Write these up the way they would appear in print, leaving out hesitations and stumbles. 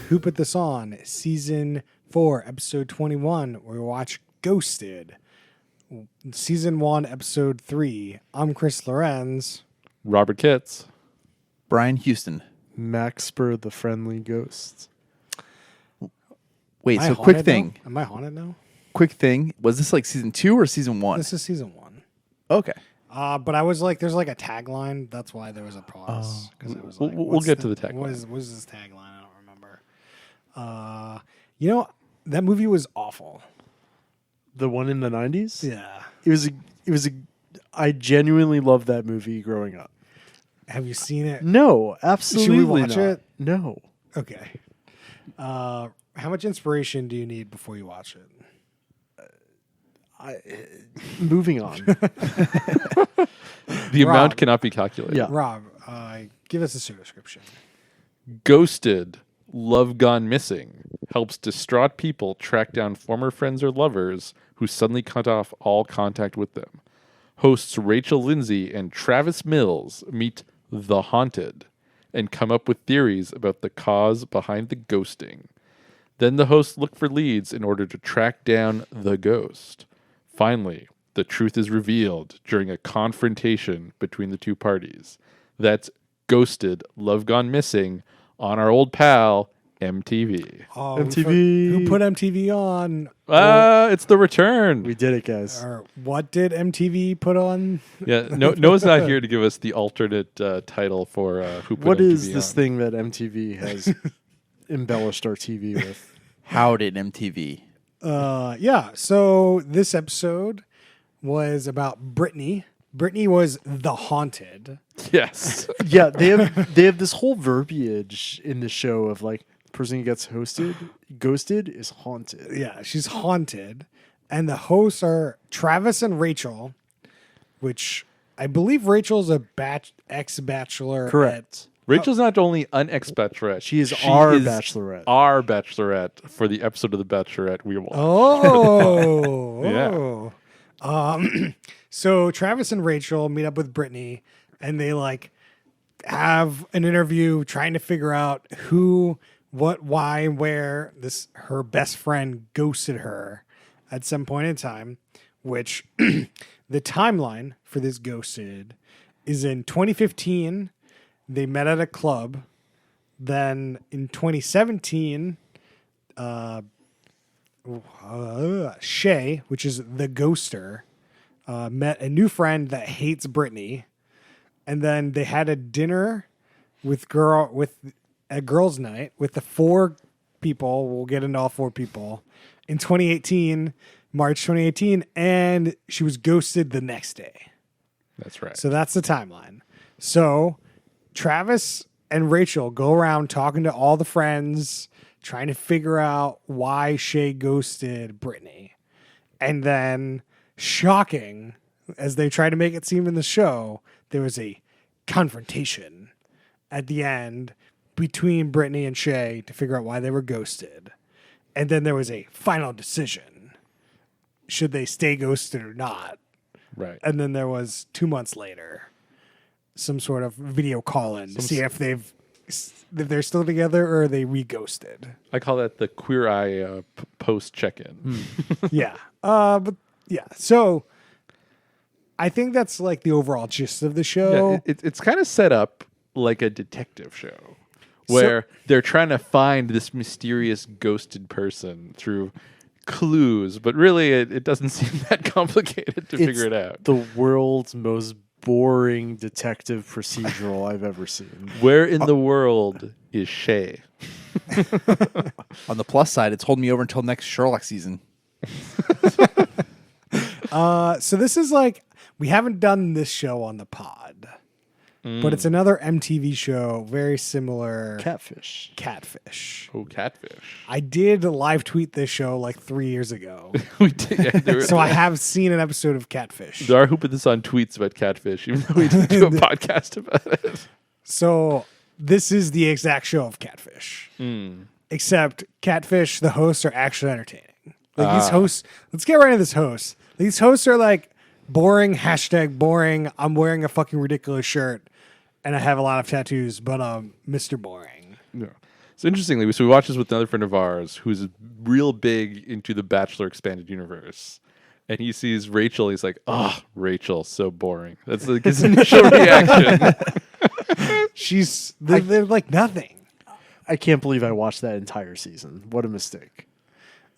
Who Put This On, Season 4, Episode 21, where we watch Ghosted. Season 1, Episode 3. I'm Chris Lorenz. Robert Kitts. Brian Houston. Max Spur, the Friendly Ghost. Wait, Am I so haunted quick thing. now? Am I haunted now? Quick thing. Was this like season 2 or season 1? This is Season 1. Okay. But I was like, there's like a tagline. That's why there was a pause. 'Cause it was like, We'll what's get to the tagline. What is this tagline? I don't remember. That movie was awful. The one in the 90s? Yeah. I genuinely loved that movie growing up. Have you seen it? No, absolutely watch not. it? No. Okay. How much inspiration do you need before you watch it? Moving on. The Rob. amount cannot be calculated. Yeah. Rob, give us a show description. Ghosted, Love Gone Missing, helps distraught people track down former friends or lovers who suddenly cut off all contact with them. Hosts Rachel Lindsay and Travis Mills meet the haunted and come up with theories about the cause behind the ghosting. Then the hosts look for leads in order to track down the ghost. Finally, the truth is revealed during a confrontation between the two parties. That's Ghosted, Love Gone Missing on our old pal, MTV. MTV. Who put MTV on? It's the return. We did it, guys. Or what did MTV put on? Yeah, Noah's not here to give us the alternate title for Who Put What MTV is this on. thing that MTV has embellished our TV with? How did MTV? So this episode was about Brittany. Brittany was the haunted. Yes. Yeah, they have this whole verbiage in the show of like the person who gets ghosted is haunted. Yeah, she's haunted. And the hosts are Travis and Rachel, which I believe Rachel's a ex-bachelor. Correct. Rachel's not only an ex-bachelorette. She is our bachelorette. Our bachelorette for the episode of The Bachelorette we watched. Oh. Yeah. So Travis and Rachel meet up with Brittany and they like have an interview trying to figure out who, what, why, and where her best friend ghosted her at some point in time, which the timeline for this ghosted is in 2015. They met at a club. Then in 2017, Shay, which is the ghoster, met a new friend that hates Brittany, and then they had a dinner with a girls' night with the 4 people. We'll get into all 4 people in 2018, March 2018, and she was ghosted the next day. That's right. So that's the timeline. So Travis and Rachel go around talking to all the friends, trying to figure out why Shay ghosted Brittany. And then, shocking, as they try to make it seem in the show, there was a confrontation at the end between Brittany and Shay to figure out why they were ghosted. And then there was a final decision. Should they stay ghosted or not? Right. And then there was 2 months later some sort of video call-in to see if they're still together or are they re-ghosted. I call that the Queer Eye post check-in. Yeah. But yeah. So I think that's like the overall gist of the show. Yeah, it's kind of set up like a detective show where they're trying to find this mysterious ghosted person through clues, but really it doesn't seem that complicated to figure it out. The world's most boring detective procedural I've ever seen. Where in the world is Shay? On the plus side, it's holding me over until next Sherlock season. So this is like, we haven't done this show on the pod, but it's another MTV show, very similar. Catfish. Catfish. Oh, Catfish. I did live tweet this show like 3 years ago. We did. Yeah, So I have seen an episode of Catfish. there are who put this on tweets about Catfish, even though we didn't do a podcast about it. So this is the exact show of Catfish. Except Catfish, the hosts are actually entertaining. Like these hosts, let's get right into this host. These hosts are like boring, #boring. I'm wearing a fucking ridiculous shirt and I have a lot of tattoos, but Mr. Boring. Yeah. So interestingly, so we watched this with another friend of ours who's real big into the Bachelor expanded universe. And he sees Rachel, he's like, "Oh, Rachel, so boring." That's like his initial reaction. They're like nothing. I can't believe I watched that entire season. What a mistake.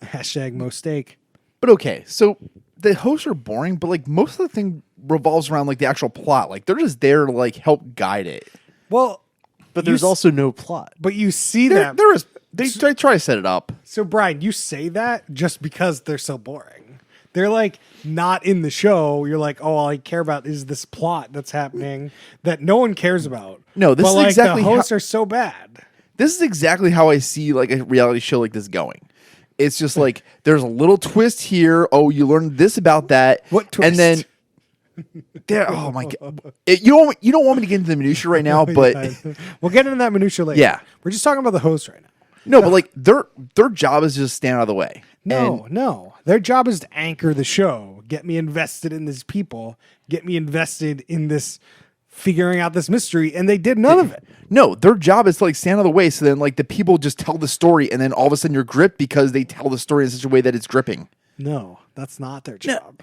Hashtag mistake. But okay, so the hosts are boring, but like most of the thing revolves around like the actual plot. Like they're just there to like help guide it. Well, But there's also no plot. but you see There, them. there is they try to set it up. So Brian, you say that just because they're so boring. They're like not in the show. You're like, oh, all I care about is this plot that's happening that no one cares about. No, this but is like exactly the how- hosts are so bad. This is exactly how I see like a reality show like this going. It's just like there's a little twist here. Oh, you learned this about that. What twist? And then there. Oh my god! You don't want me to get into the minutia right now, but We'll get into that minutia later. Yeah. We're just talking about the hosts right now. no, but like their job is just stand out of the way. No, And no. Their job is to anchor the show, get me invested in these people, get me invested in this figuring out this mystery, and they did none of it. no, their job is to like stand out of the way. So then like the people just tell the story, and then all of a sudden you're gripped because they tell the story in such a way that it's gripping. No, that's not their job.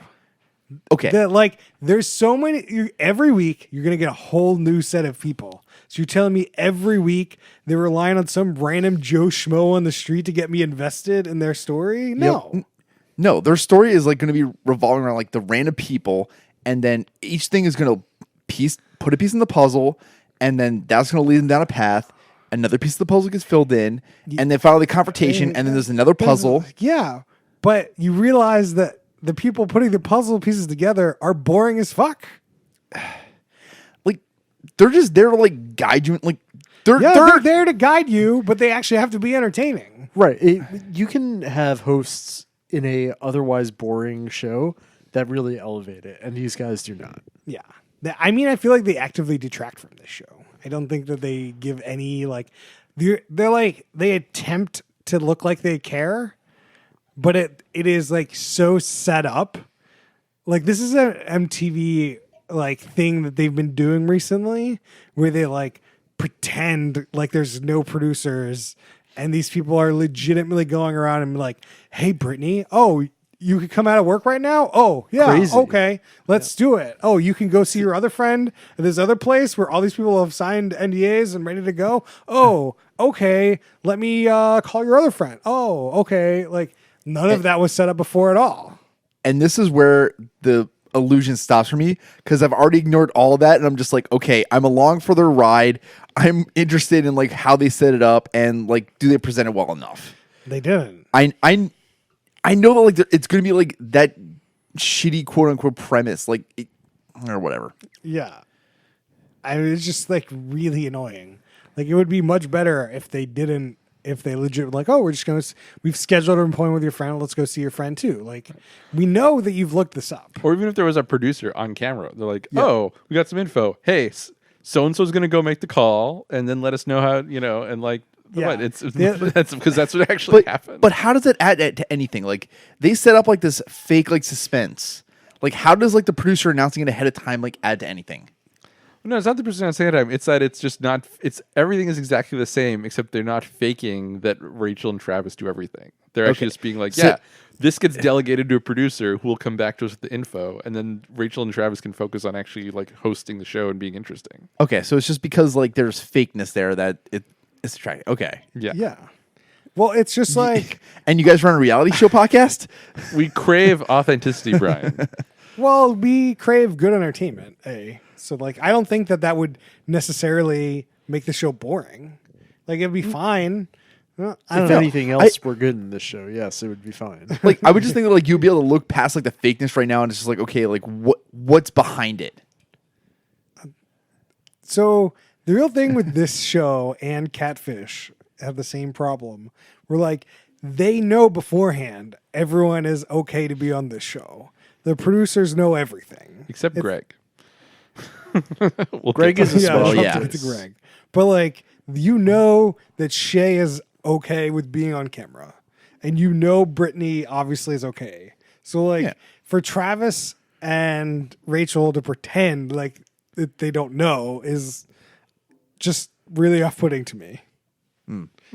Okay. That like there's so many every week you're gonna get a whole new set of people. So you're telling me every week they're relying on some random Joe Schmo on the street to get me invested in their story? No. No, their story is like going to be revolving around like the random people, and then each thing is going to put a piece in the puzzle, and then that's going to lead them down a path. Another piece of the puzzle gets filled in, and then finally the confrontation, and then there's another puzzle. Yeah. But you realize that the people putting the puzzle pieces together are boring as fuck. Like they're just there to like guide you. Like Yeah, they're there to guide you, but they actually have to be entertaining. Right. You can have hosts in a otherwise boring show that really elevate it, and these guys do not. Yeah. I mean, I feel like they actively detract from this show. I don't think that they give any, like, they're like, they attempt to look like they care, but it is, like, so set up. Like, this is an MTV, like, thing that they've been doing recently where they, like, pretend like there's no producers and these people are legitimately going around and like, hey, Brittany, oh, you could come out of work right now? Oh, yeah. Crazy. Okay, let's do it. Oh, you can go see your other friend at this other place where all these people have signed NDAs and ready to go. Oh, okay. Let me call your other friend. Oh, okay. Like none of that was set up before at all. And this is where the illusion stops for me because I've already ignored all of that, and I'm just like, okay, I'm along for their ride. I'm interested in like how they set it up and like do they present it well enough. They didn't. I know that like it's gonna be like that shitty quote unquote premise, like or whatever. Yeah. It's just like really annoying. Like it would be much better if they didn't, if they legit like, oh, we've scheduled an appointment with your friend. Let's go see your friend too. Like we know that you've looked this up. Or even if there was a producer on camera, they're like, "Oh, we got some info. Hey, so and so's going to go make the call, and then let us know how and like Yeah. what that's because that's what actually happened." But how does that add to anything? Like they set up like this fake like suspense. Like how does like the producer announcing it ahead of time like add to anything? No, it's not the person saying it. It's that it's just not. It's everything is exactly the same, except they're not faking that Rachel and Travis do everything. They're actually just being like, So- this gets delegated to a producer who will come back to us with the info, and then Rachel and Travis can focus on actually like hosting the show and being interesting. Okay, so it's just because like there's fakeness there that it's attractive. Okay. Yeah, Yeah. Well, it's just like, And you guys run a reality show podcast? we crave authenticity, Brian. well, we crave good entertainment. So like, I don't think that would necessarily make the show boring. Like it'd be fine. Well, I don't If know. anything else were good in this show, yes, it would be fine. Like I would just think that like you'd be able to look past like the fakeness right now and it's just like, okay, like what's behind it? So the real thing with this show and Catfish have the same problem. We're like, they know beforehand everyone is okay to be on this show. The producers know everything. Except Greg. Greg is a Yeah, special it's yeah. up to Greg. But like, you know that Shay is okay with being on camera, and you know Brittany obviously is okay. So like, Yeah. for Travis and Rachel to pretend like that they don't know is just really off-putting to me.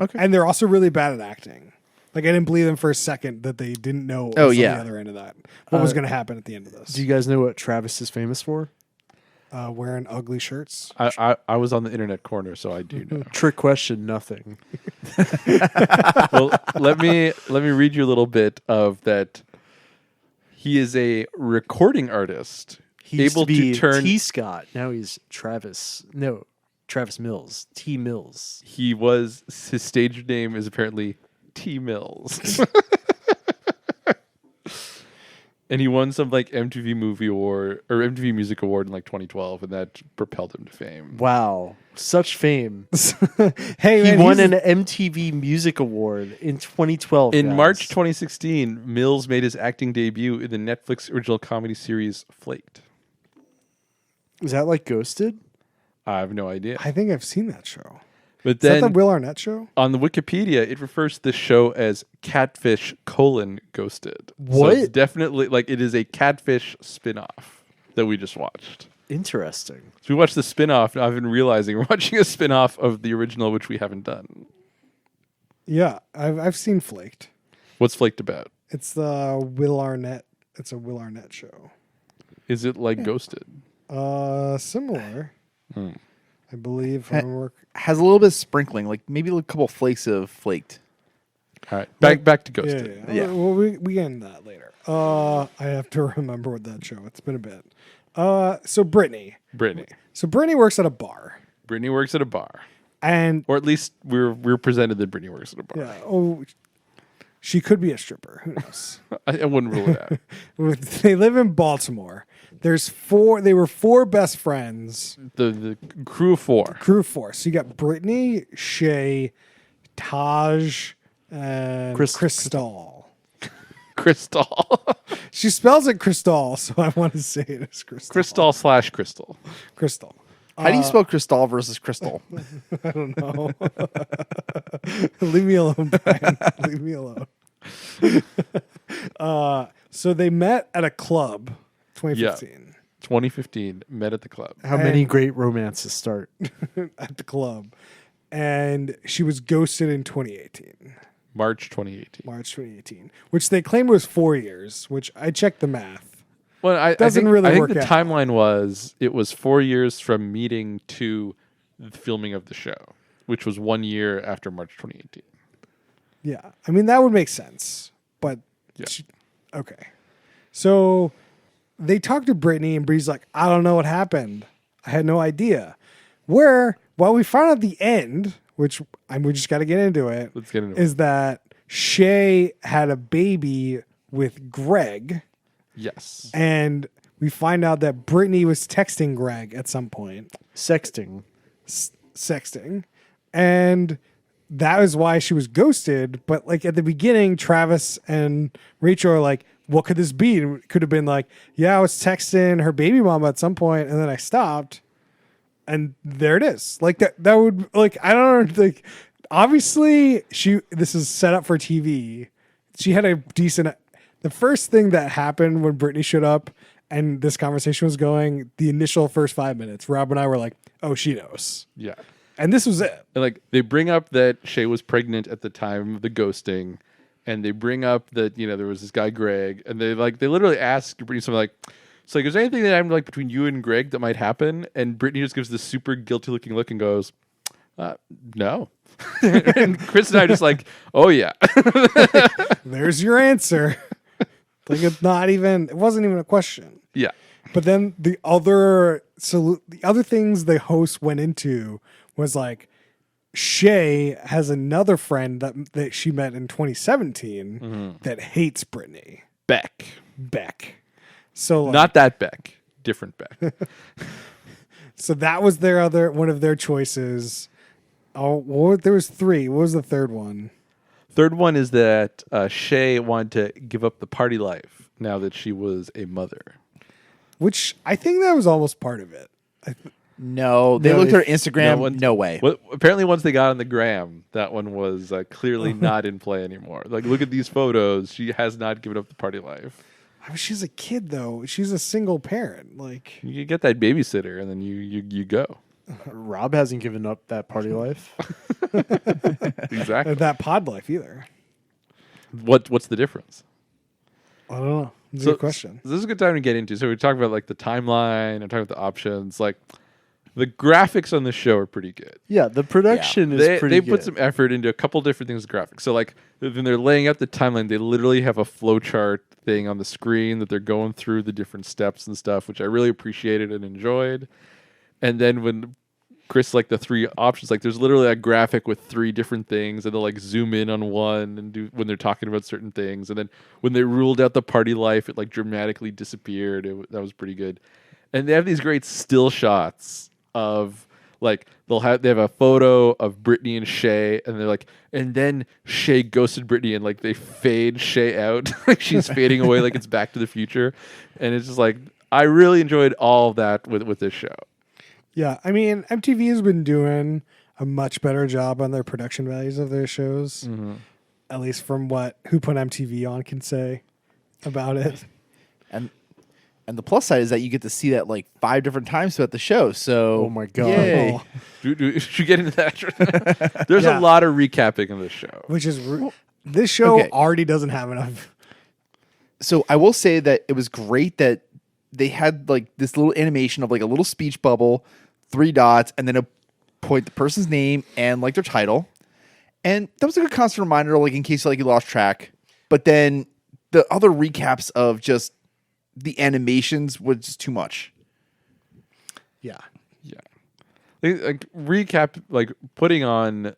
Okay. And they're also really bad at acting. Like I didn't believe them for a second that they didn't know what Oh, was on yeah. the other end of that. What was going to happen at the end of this? Do you guys know what Travis is famous for? Wearing ugly shirts. I was on the internet corner, so I do know. Trick question, nothing. Well, let me read you a little bit of that. He is a recording artist, He used able to be turn. T. Scott. Now he's Travis. No, Travis Mills. T. Mills. His stage name is apparently T Mills. And he won some like MTV Movie Award or MTV Music Award in like 2012, and that propelled him to fame. Wow, such fame. Hey, He man, won he's- an MTV Music Award in 2012. In guys. March 2016, Mills made his acting debut in the Netflix original comedy series Flaked. Is that like Ghosted? I have no idea. I think I've seen that show. But Is that the then Will Arnett show? on the Wikipedia, it refers to this show as Catfish: Ghosted. So What? it's definitely like it is a Catfish spin-off that we just watched. Interesting. So we watched the spin-off, and I've been realizing we're watching a spin-off of the original, which we haven't done. Yeah, I've seen Flaked. What's Flaked about? It's the Will Arnett. It's a Will Arnett show. Is it like Ghosted? Similar. Hmm. I believe. If I remember- Has a little bit of sprinkling, like maybe a couple flakes of flaked. All right, back to Yeah, Ghosted. yeah. Yeah. Well, we get into that later. I have to remember what that show. It's been a bit. So Brittany. Brittany. So Brittany works at a bar, Brittany works at a bar, and or at least we're presented that Brittany works at a bar. yeah, she could be a stripper. Who knows? I wouldn't rule it out. They live in Baltimore. There's four. They were four best friends. The crew of four. Crew of four. So you got Brittany, Shay, Taj, and Crystal. Crystal. She spells it Crystal, so I want to say it as Crystal. Crystal. Crystal. How do you spell crystal versus crystal? I don't know. Leave me alone, Brian. Leave me alone. So they met at a club, 2015, 2015, met at the club. How many great romances start? at the club, and she was ghosted in 2018, March 2018. March 2018, which they claimed was 4 years. Which I checked the math. Well, I Doesn't think, really I think work the out. timeline was it was 4 years from meeting to the filming of the show, which was 1 year after March 2018. Yeah, I mean that would make sense, but Yeah. okay. So they talked to Brittany, and Bree's like, "I don't know what happened. I had no idea." While we found out the end, which we just got to get into it, Let's get into is that Shay had a baby with Greg, Yes. and we find out that Brittany was texting Greg at some point, Sexting. sexting, and that was why she was ghosted. But like at the beginning, Travis and Rachel are like, "What could this be?" And it could have been like, "Yeah, I was texting her baby mama at some point, and then I stopped." And there it is. Like that would like I don't know, like obviously this is set up for TV. She had a decent the first thing that happened when Brittany showed up and this conversation was going, the initial first 5 minutes, Rob and I were like, "Oh, she knows." Yeah. And this was it. And like they bring up that Shay was pregnant at the time of the ghosting, and they bring up that there was this guy Greg, and they literally ask Brittany something like, "So like, is there anything that happened like between you and Greg that might happen?" And Brittany just gives this super guilty looking look and goes, "No." And Chris and I are just like, "Oh yeah." There's your answer. Like it wasn't even a question. Yeah. But then the other things the host went into was like Shay has another friend that she met in 2017 that hates Brittany. Beck. So like, Not that Beck. Different Beck. so that was one of their choices. Oh, there was three. What was the third one? Third one is that Shay wanted to give up the party life now that she was a mother. Which I think that was almost part of it. No, they No, looked at her if- Instagram. No way. Well, apparently, once they got on the gram, that one was clearly not in play anymore. Like, look at these photos. She has not given up the party life. I mean, she's a kid though. She's a single parent. Like You get that babysitter, and then you go. Rob hasn't given up that party life. Exactly. That pod life either. What's the difference? I don't know. It's a good question. This is a good time to get into. So we talk about like the timeline. I'm talking about the options. Like the graphics on this show are pretty good. Yeah, the production is pretty They good. put some effort into a couple different things with graphics. So like when they're laying out the timeline, they literally have a flowchart thing on the screen that they're going through the different steps and stuff, which I really appreciated and enjoyed. And then when Chris like the three options, like there's literally a graphic with three different things, and they'll like zoom in on one and do when they're talking about certain things. And then when they ruled out the party life, it like dramatically disappeared. That was pretty good. And they have these great still shots of like they have a photo of Brittany and Shay, and they're like, and then Shay ghosted Brittany, and like they fade Shay out, like she's fading away, like it's Back to the Future, and it's just like I really enjoyed all of that with this show. Yeah, I mean, MTV has been doing a much better job on their production values of their shows, at least from what Who Put MTV On can say about it. And the plus side is that you get to see that like 5 different times throughout the show. So Oh my God. yay. Oh, Should we get into that? There's Yeah. a lot of recapping of this show. which is this show Okay. already doesn't have enough. So I will say that it was great that they had like this little animation of like a little speech bubble, 3 dots, and then a point the person's name and like their title. And that was like a constant reminder, like in case like you lost track. But then the other recaps of just the animations was just too much. Yeah. Yeah, like recap, like putting on,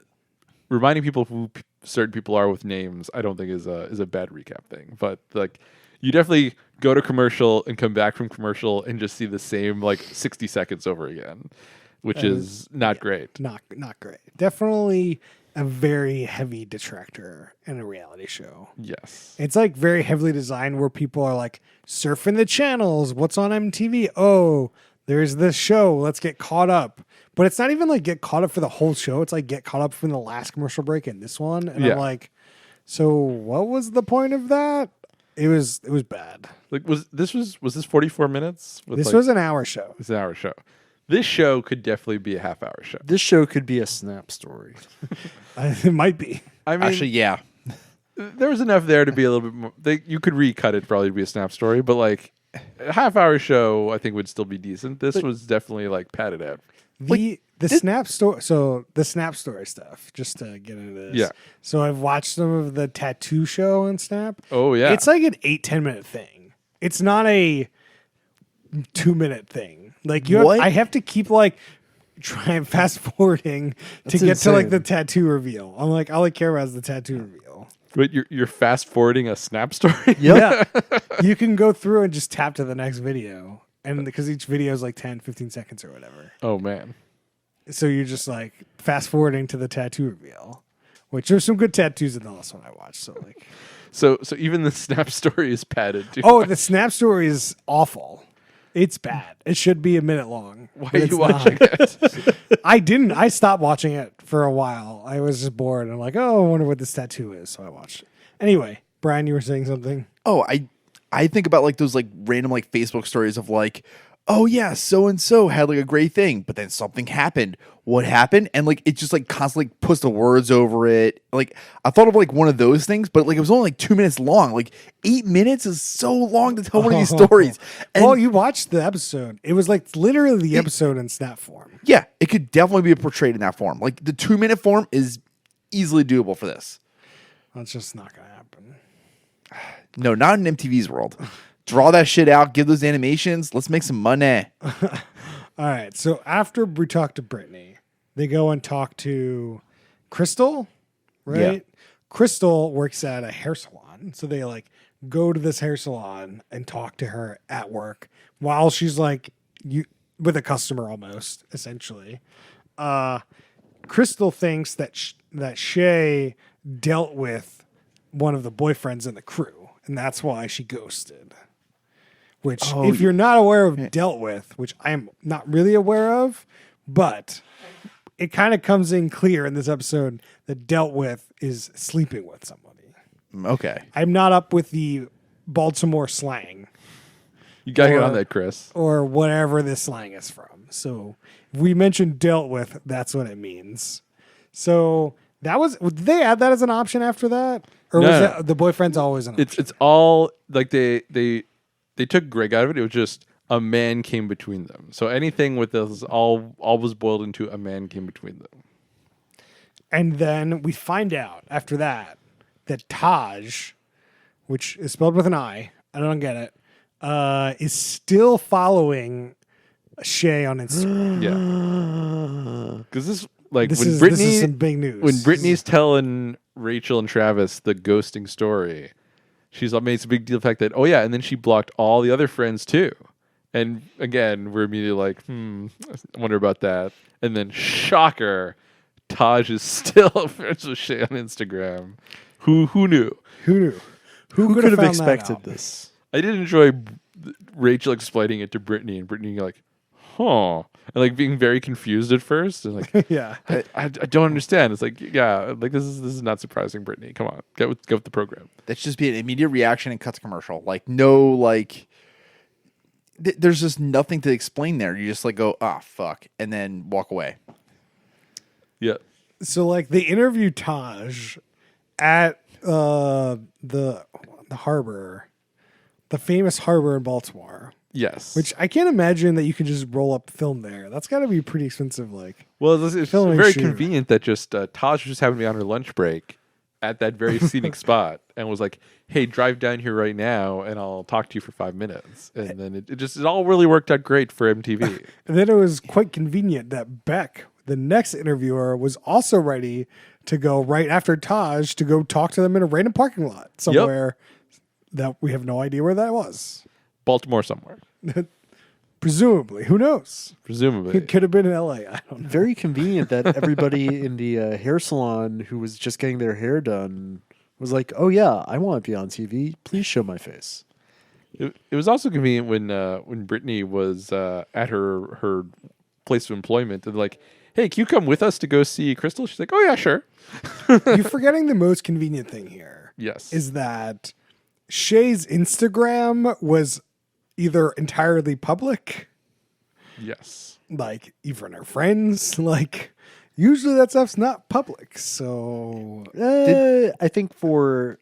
reminding people who certain people are with names. I don't think is a bad recap thing, but like you definitely go to commercial and come back from commercial and just see the same like 60 seconds over again, which is not great. Not great. Definitely a very heavy detractor in a reality show. Yes. It's like very heavily designed where people are like surfing the channels. What's on MTV? Oh, there's this show. Let's get caught up. But it's not even like get caught up for the whole show. It's like get caught up from the last commercial break and this one. And Yeah. I'm like, so what was the point of that? It was bad. Like was this 44 minutes? This was an hour show. It's an hour show. This show could definitely be a half-hour show. This show could be a Snap story. It might be. I mean, Actually, yeah. there was enough there to be a little bit more. You could recut it probably to be a Snap story, but like a half-hour show, I think would still be decent. This was definitely like padded out. The Snap story. So the Snap story stuff. Just to get into this. Yeah. So I've watched some of the tattoo show on Snap. Oh yeah, It's like an 8-10 minute thing. It's not a 2-minute thing. Like What? I have to keep like trying fast forwarding to That's get to like insane. the tattoo reveal. I'm like, all I care about is the tattoo reveal. but you're fast forwarding a Snap story. Yeah. You can go through and just tap to the next video. And because each video is like 10, 15 seconds or whatever. Oh man, So you're just like fast forwarding to the tattoo reveal. Which there's some good tattoos in the last one I watched. So like so even the Snap story is padded too. oh, the Snap story is awful. It's bad. It should be a minute long. why but are it's you not. watching it? I didn't. I stopped watching it for a while. I was just bored. I'm like, oh, I wonder what this tattoo is. So I watched it. Anyway, Brian, you were saying something? Oh, I think about like those like random like Facebook stories of like, oh yeah, so and so had like a great thing, but then something happened. What happened? And like it just like constantly puts the words over it. Like I thought of like one of those things, but like it was only like 2 minutes long. Like 8 minutes is so long to tell one of these stories. And Well, you watched the episode. It was like literally the episode in Snap form. yeah, it could definitely be portrayed in that form. Like the 2-minute form is easily doable for this. That's just not going to happen. No, not in MTV's world. Draw that shit out, give those animations, let's make some money. All right. So after we talk to Brittany, they go and talk to Crystal, right? Crystal works at a hair salon. So they like go to this hair salon and talk to her at work while she's like with a customer almost, essentially. Crystal thinks that Shay dealt with one of the boyfriends in the crew, and that's why she ghosted. Which, if you're not aware of dealt with, which I am not really aware of, but it kind of comes in clear in this episode that dealt with is sleeping with somebody. Okay. I'm not up with the Baltimore slang, You gotta get Or- on that, Chris. or whatever this slang is from. So if we mentioned dealt with, that's what it means. So that was, did they add that as an option after that? Or No, was no. that the boyfriend's always an option? It's all like they took Greg out of it. It was just a man came between them. So anything with this all was boiled into a man came between them. And then we find out after that Taj, which is spelled with an I don't get it, is still following Shay on Instagram. Yeah, because this like This when is Brittany some big news. when Brittany's telling Rachel and Travis the ghosting story, she's made a big deal of the fact that and then she blocked all the other friends too. And again, we're immediately like, I wonder about that. And then shocker, Taj is still friends with Shay on Instagram. Who knew? Who knew? Who could could have found that expected out? this? I did enjoy Rachel explaining it to Brittany, and Brittany like, huh, and like being very confused at first, and like, Yeah. I don't understand. It's like, yeah, like this is not surprising, Brittany. Come on, get with the program. That should just be an immediate reaction and cut to commercial. Like no, like there's just nothing to explain there. You just like go, fuck, and then walk away. Yeah, So like they interviewed Taj at the harbor, the famous harbor in Baltimore, yes. which I can't imagine that you can just roll up film there. That's got to be pretty expensive. Like, it's film and very shoot. convenient that just Taj just happened to be on her lunch break at that very scenic spot and was like, hey, drive down here right now and I'll talk to you for 5 minutes. And then it all really worked out great for MTV. and then it was quite convenient that Beck, the next interviewer, was also ready to go right after Taj to go talk to them in a random parking lot somewhere that we have no idea where that was. Baltimore somewhere, Presumably, who knows? presumably. It could have been in LA. I don't know. Very convenient that everybody in the hair salon who was just getting their hair done was like, "Oh yeah, I want to be on TV. Please show my face." It was also convenient when Brittany was at her place of employment and like, hey, can you come with us to go see Crystal? She's like, oh yeah, sure. You're forgetting the most convenient thing here. Yes. Is that Shay's Instagram was either entirely public, Yes. like even her friends, like usually that stuff's not public. So I think for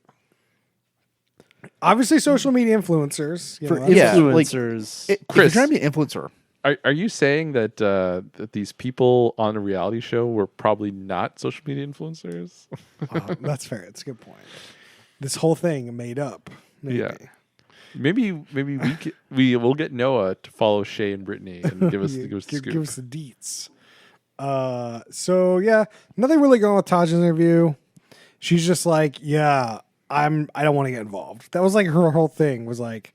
obviously social media influencers, you for know, Yeah, like, influencers, If you're Chris. trying to be an influencer, Are you saying that that these people on a reality show were probably not social media influencers? that's fair. It's a good point. This whole thing made up. Maybe. Yeah. Maybe we will get Noah to follow Shay and Brittany and give us Yeah, the scoop. give us the deets. So yeah, nothing really going with Taj's interview. She's just like, yeah, I don't want to get involved. That was like her whole thing was like,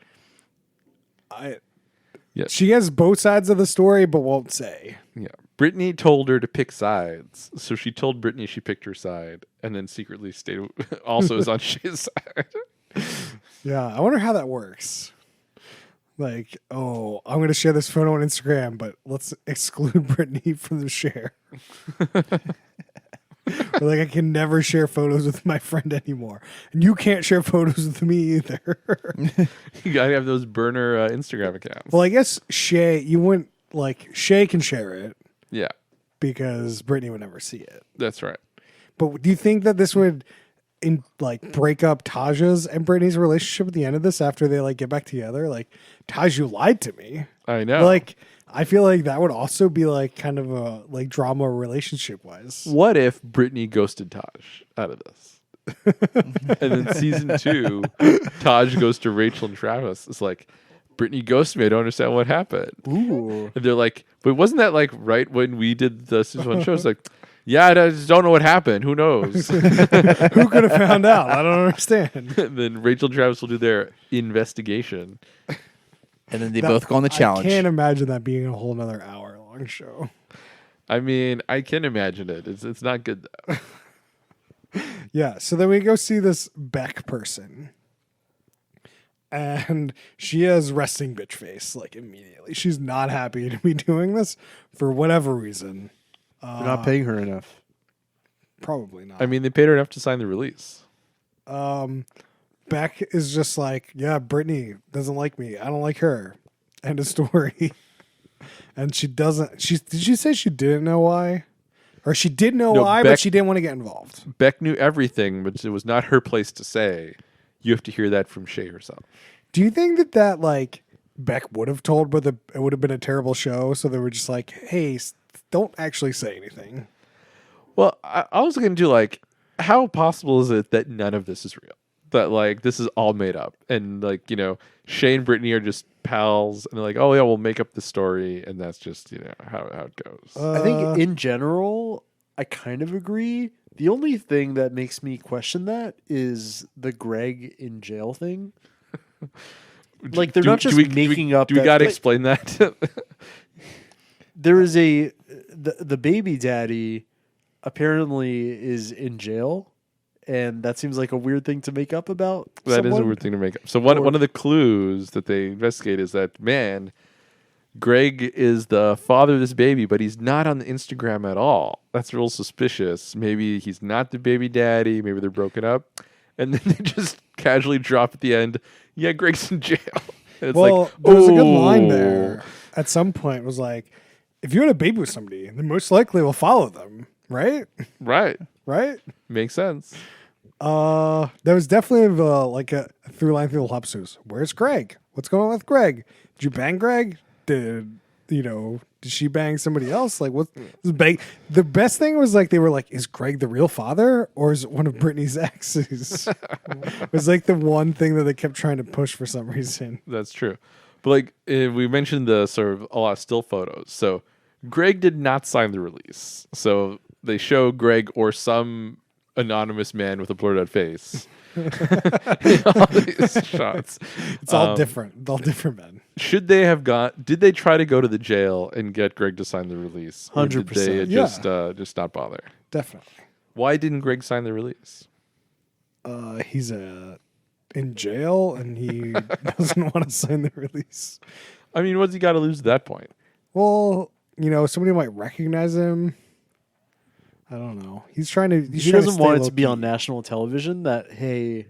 Yes. she has both sides of the story, but won't say. Yeah. Brittany told her to pick sides. So she told Brittany she picked her side and then secretly stayed also is on Shay's side. Yeah, I wonder how that works. Like, oh, I'm going to share this photo on Instagram, but let's exclude Brittany from the share. Or like, I can never share photos with my friend anymore. And you can't share photos with me either. You gotta have those burner Instagram accounts. Well, I guess Shay, you wouldn't, like, Shay can share it Yeah, because Brittany would never see it. that's right. But do you think that this would, break up Taja's and Brittany's relationship at the end of this after they, like, get back together? Like, Taj, you lied to me. I know. Like, I feel like that would also be like kind of a like drama relationship wise. What if Brittany ghosted Taj out of this? And then season 2, Taj goes to Rachel and Travis. It's like, Brittany ghosted me. I don't understand what happened. Ooh. And they're like, but wasn't that like right when we did the season 1 show? It's like, yeah, I just don't know what happened. Who knows? Who could have found out? I don't understand. And then Rachel and Travis will do their investigation. and then they both go on the challenge. I can't imagine that being a whole another hour long show. I mean, I can imagine it. It's not good though. Yeah. So then we go see this Beck person. And she has resting bitch face like immediately. She's not happy to be doing this for whatever reason. they're not paying her enough. Probably not. I mean, they paid her enough to sign the release. Beck is just like, yeah, Brittany doesn't like me. I don't like her. End of story. And she doesn't. Did she say she didn't know why? Or she did know No, why, Beck- but she didn't want to get involved. Beck knew everything, but it was not her place to say. You have to hear that from Shay herself. Do you think that like Beck would have told, but it would have been a terrible show? So they were just like, hey, don't actually say anything. Well, I was going to do like, how possible is it that none of this is real? That like this is all made up, and like Shay and Brittany are just pals, and they're like, oh yeah, we'll make up the story, and that's just how it goes. I think in general, I kind of agree. The only thing that makes me question that is the Greg in jail thing. Like they're not just making up. Do we that- got to like, explain that? There is the baby daddy apparently is in jail, and that seems like a weird thing to make up about. That is a someone. weird thing to make up. So one of the clues that they investigate is that Greg is the father of this baby, but he's not on the Instagram at all. That's real suspicious. Maybe he's not the baby daddy. Maybe they're broken up, and then they just casually drop at the end. Yeah, Greg's in jail. And it's Well, like, there was a good line oh. there. At some point, it was like, if you had a baby with somebody, then most likely will follow them, right? Right, Right? makes sense. There was definitely like a through line through the Lupsus. Where's Greg? What's going on with Greg? Did you bang Greg? Did she bang somebody else? Like, what's bang? The best thing was like they were like, is Greg the real father or is it one of Brittany's exes? It was like the one thing that they kept trying to push for some reason. That's true. But like we mentioned the sort of a lot of still photos. So Greg did not sign the release. So they show Greg or some anonymous man with a blurred out face. In all these shots. It's all different. It's all different men. Should they have did they try to go to the jail and get Greg to sign the release? Or did 100%. they Yeah. just not bother? Definitely. Why didn't Greg sign the release? He's in jail and he doesn't want to sign the release. I mean, what's he got to lose at that point? Well, somebody might recognize him. I don't know. He's trying to. He doesn't want it to be on national television that, hey,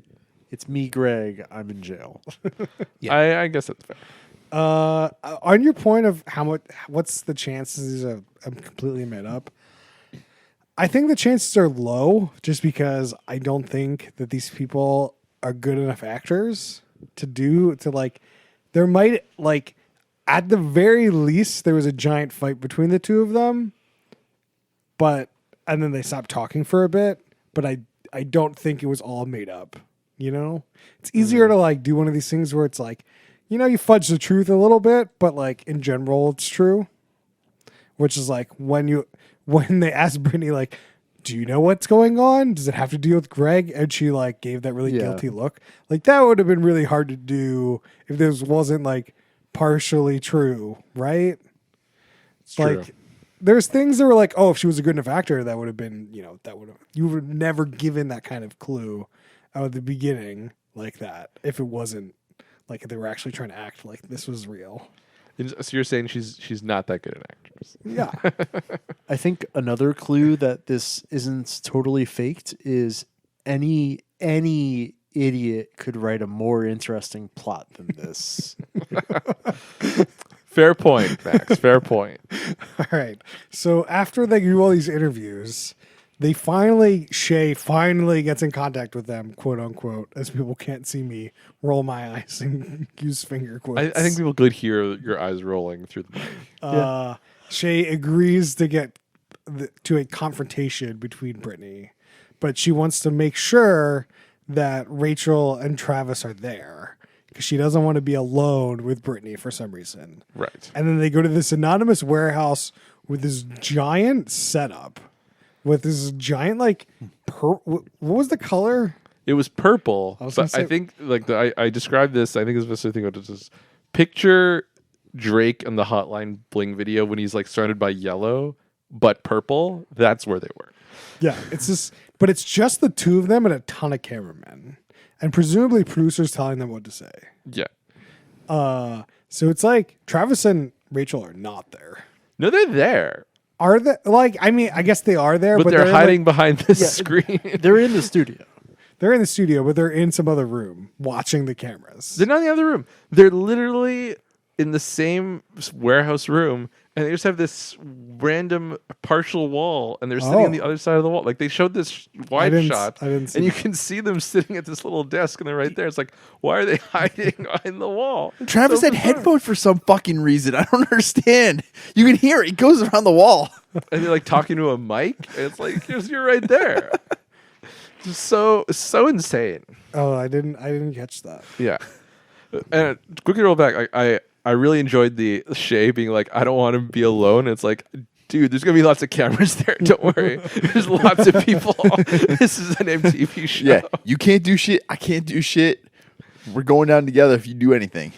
it's me, Greg, I'm in jail. I guess that's fair. On your point of what's the chances of completely made up? I think the chances are low, just because I don't think that these people are good enough actors there might at the very least there was a giant fight between the two of them, and then they stopped talking for a bit, but I don't think it was all made up. It's easier to do one of these things where it's like, you fudge the truth a little bit, but in general it's true. Which is like when they asked Brittany do you know what's going on? Does it have to do with Greg? And she gave that really guilty look. That would have been really hard to do if this wasn't partially true, right? It's true. There's things that were if she was a good enough actor, that would have been, you would have never given that kind of clue at the beginning like that if it wasn't they were actually trying to act like this was real. So you're saying she's not that good an actress? Yeah. I think another clue that this isn't totally faked is any idiot could write a more interesting plot than this. Fair point, Max. Fair point. All right. So after they do all these interviews, Shay finally gets in contact with them, quote unquote, as people can't see me roll my eyes and use finger quotes. I think people could hear your eyes rolling through the mic. Shay agrees to get to a confrontation between Brittany, but she wants to make sure that Rachel and Travis are there because she doesn't want to be alone with Brittany for some reason. Right. And then they go to this anonymous warehouse with this giant setup. With this giant what was the color? It was purple, I was gonna but say- I think I described this. I think it's the best thing about this. Picture Drake on the Hotline Bling video when he's surrounded by yellow but purple. That's where they were. Yeah, but it's just the two of them and a ton of cameramen, and presumably producers telling them what to say. Yeah. So it's Travis and Rachel are not there. No, they're there, Are they? I guess they are there, but they're they're hiding behind this screen. They're in the studio. they're in the studio, but they're in some other room watching the cameras. They're not in the other room. They're literally in the same warehouse room, and they just have this random partial wall, and they're sitting on the other side of the wall. Like, they showed this wide shot, I didn't see and you that. can see them sitting at this little desk, and they're right there. It's like, why are they hiding behind the wall? It's Travis so had bizarre. headphones for some fucking reason. I don't understand. You can hear it. It goes around the wall. And they're like talking to a mic. And it's like, you're right there. Just so insane. Oh, I didn't catch that. Yeah. And quickly roll back. I really enjoyed the Shay being like, I don't want to be alone. It's like, dude, there's gonna be lots of cameras there. Don't worry. There's lots of people. This is an MTV show. Yeah, you can't do shit. I can't do shit. We're going down together if you do anything.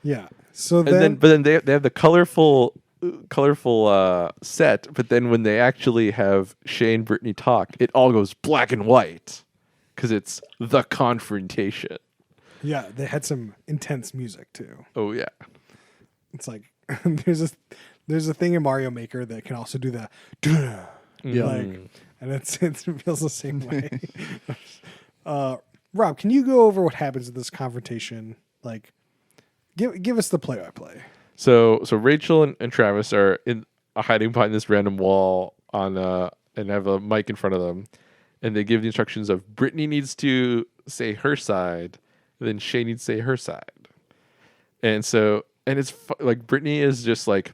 Yeah. So And then they have the colorful set, but then when they actually have Shay and Brittany talk, it all goes black and white because it's the confrontation. yeah, they had some intense music too. Oh yeah. It's like there's a thing in Mario Maker that can also do that. Yeah. Like, and it feels the same way. Rob, can you go over what happens in this confrontation? Like, give us the play-by-play. So Rachel and Travis are hiding behind this random wall and have a mic in front of them, and they give the instructions of Brittany needs to say her side, then Shay needs to say her side, and it's like Brittany is just like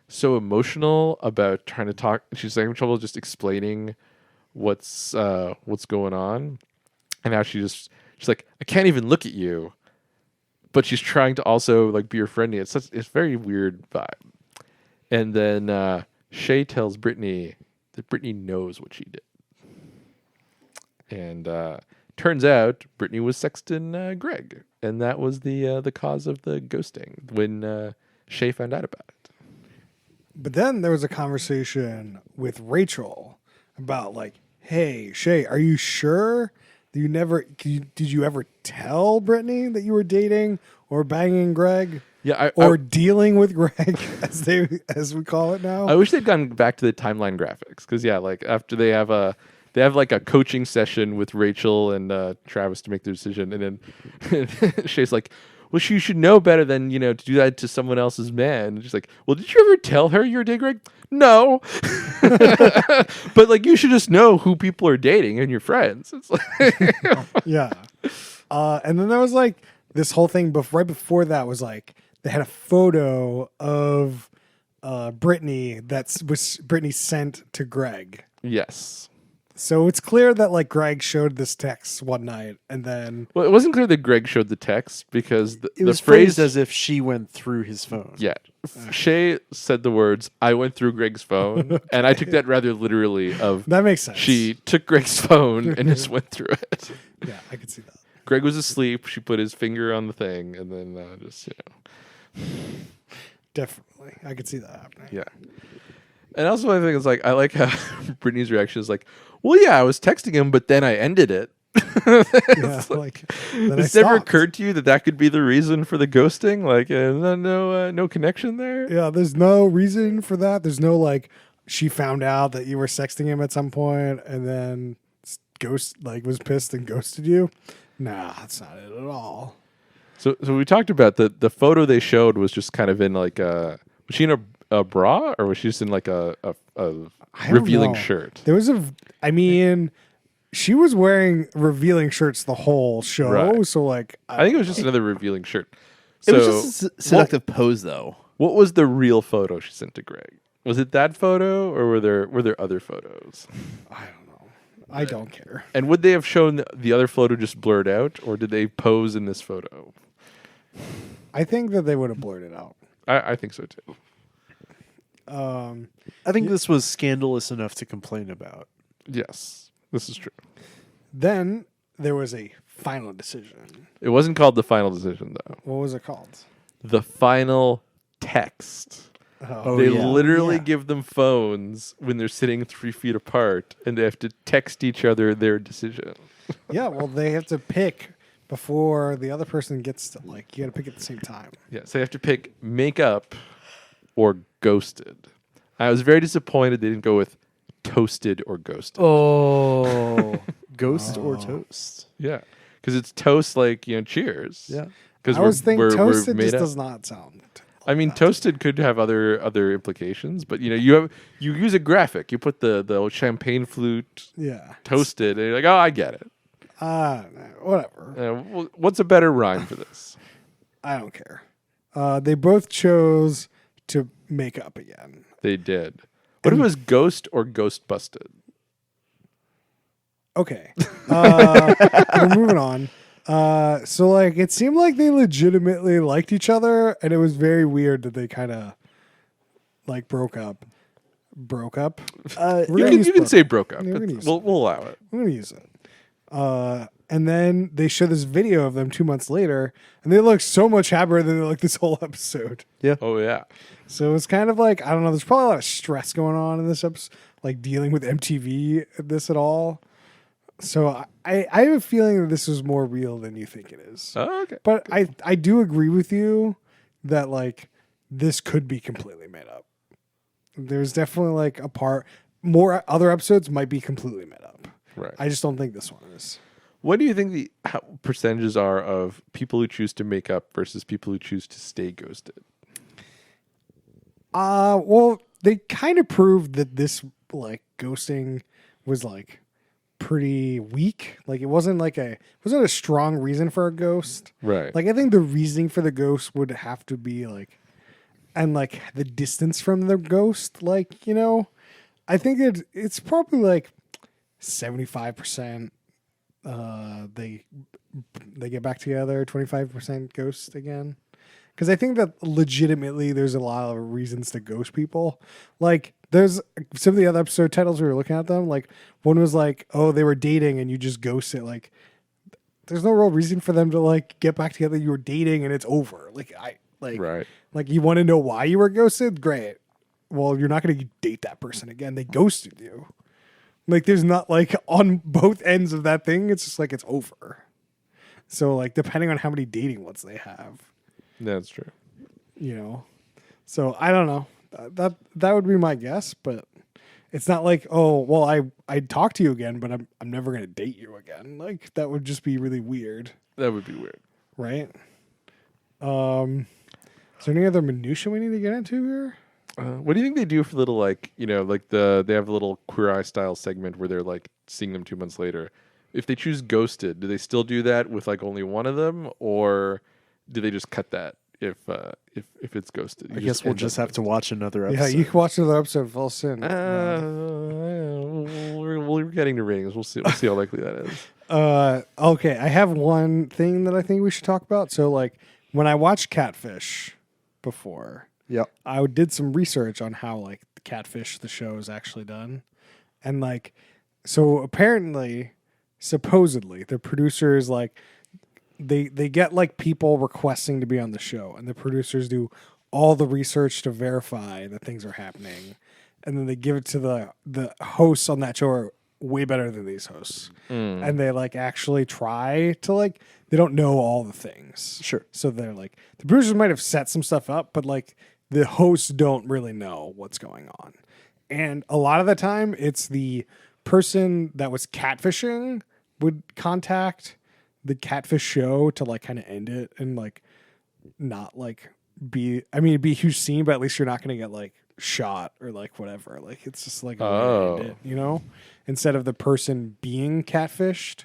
so emotional about trying to talk. She's having trouble just explaining what's going on, and now she's like, I can't even look at you. But she's trying to also like be your friendly. It's very weird vibe. And then Shay tells Brittany that Brittany knows what she did. And turns out Brittany was sexting Greg, and that was the cause of the ghosting when Shay found out about it. But then there was a conversation with Rachel about like, hey, Shay, are you sure did you ever tell Brittany that you were dating or banging Greg? Yeah, or dealing with Greg, as we call it now. I wish they'd gone back to the timeline graphics because like after they have like a coaching session with Rachel and Travis to make their decision, and then Shay's like, well, you should know better than to do that to someone else's man. And she's like, well, did you ever tell her you're dating Greg? No, but like you should just know who people are dating and your friends. It's like yeah, and then there was like this whole thing. Right before that was like they had a photo of Brittany was Brittany sent to Greg. Yes. So it's clear that like Greg showed this text one night, and then Well, it wasn't clear that Greg showed the text because It the was phrase phrased as if she went through his phone. Yeah. Shay said the words, I went through Greg's phone. And I took that rather literally of that makes sense. she took Greg's phone and just went through it. yeah, I could see that. Greg was asleep. She put his finger on the thing and then Definitely, I could see that happening. Yeah. And also I think it's like, I like how Brittany's reaction is like, well, yeah, I was texting him, but then I ended it. Yeah, like then It's I never stopped. occurred to you that could be the reason for the ghosting? Like, no connection there? Yeah, there's no reason for that. There's no like she found out that you were sexting him at some point and then was pissed and ghosted you. Nah, that's not it at all. So we talked about the photo they showed was just kind of in like was she in a bra or was she just in like a I don't revealing know. shirt? There was she was wearing revealing shirts the whole show. Right. So like, I think it was just another revealing shirt. It So was just a seductive pose, though. what was the real photo she sent to Greg? Was it that photo or were there other photos? I don't know. I don't care. And would they have shown the other photo just blurred out or did they pose in this photo? I think that they would have blurred it out. I think so too. I think this was scandalous enough to complain about. Yes, this is true. Then there was a final decision. It wasn't called the final decision though. What was it called? The final text. Oh, They yeah. literally Yeah. give them phones when they're sitting 3 feet apart, and they have to text each other their decision. Yeah, well, they have to pick before the other person gets to, like, you got to pick at the same time. Yeah, so they have to pick makeup or ghosted. I was very disappointed they didn't go with toasted or ghosted. Oh, Ghost or toast? Yeah, because it's toast, like cheers. Yeah. because I was thinking toasted made just up. does not sound. I mean, toasted could have other implications, but you use a graphic. You put the old champagne flute Yeah. toasted, and you're like, oh, I get it. Whatever. What's a better rhyme for this? I don't care. They both chose to make up again. They did. What if it was ghost or ghost busted? Okay. We're moving on. So like it seemed like they legitimately liked each other, and it was very weird that they kind of like broke up. Broke up. You can say broke up. Yeah, we're gonna use We'll allow it. I'm gonna use it. And then they show this video of them 2 months later, and they look so much happier than they look this whole episode. Oh yeah. So it's kind of like, I don't know, there's probably a lot of stress going on in this episode, like dealing with MTV this at all. So I have a feeling that this is more real than you think it is. Oh, okay. But I do agree with you that like this could be completely made up. There's definitely like more other episodes might be completely made up. Right. I just don't think this one is. What do you think the percentages are of people who choose to make up versus people who choose to stay ghosted? Well, they kind of proved that this like ghosting was like pretty weak. Like it wasn't a strong reason for a ghost. Right. Like I think the reasoning for the ghost would have to be like, and like the distance from the ghost, like, I think it's probably like 75%. They get back together, 25% ghost again. Because I think that legitimately there's a lot of reasons to ghost people. Like there's some of the other episode titles we were looking at them. Like one was like, oh, they were dating and you just ghost it. Like there's no real reason for them to like get back together. You were dating and it's over. Right. Like you want to know why you were ghosted? Great. Well, you're not going to date that person again. They ghosted you. Like there's not like on both ends of that thing. It's just like it's over. So like depending on how many dating ones they have. That's true. So I don't know. That would be my guess, but it's not like, oh, well, I'd talk to you again, but I'm never gonna date you again. Like that would just be really weird, That would be weird. right? Is there any other minutia we need to get into here? What do you think they do for little they have a little Queer Eye style segment where they're like seeing them 2 months later. If they choose ghosted, do they still do that with like only one of them, or do they just cut that if it's ghosted? I guess we'll just have to watch another episode. Yeah, you can watch another episode of Full Sin. We're getting to ratings. We'll see how likely that is. Okay, I have one thing that I think we should talk about. So like when I watched Catfish before, Yep. I did some research on how like the Catfish the show is actually done, and like so apparently, supposedly the producers like they get like people requesting to be on the show, and the producers do all the research to verify that things are happening, and then they give it to the hosts on that show are way better than these hosts, and they like actually try to like they don't know all the things. Sure. So they're like the producers might have set some stuff up, but like the hosts don't really know what's going on. And a lot of the time it's the person that was catfishing would contact the Catfish show to like kind of end it and like not like it'd be a huge scene, but at least you're not going to get like shot or like whatever. Like it's just like a way to end it, instead of the person being catfished,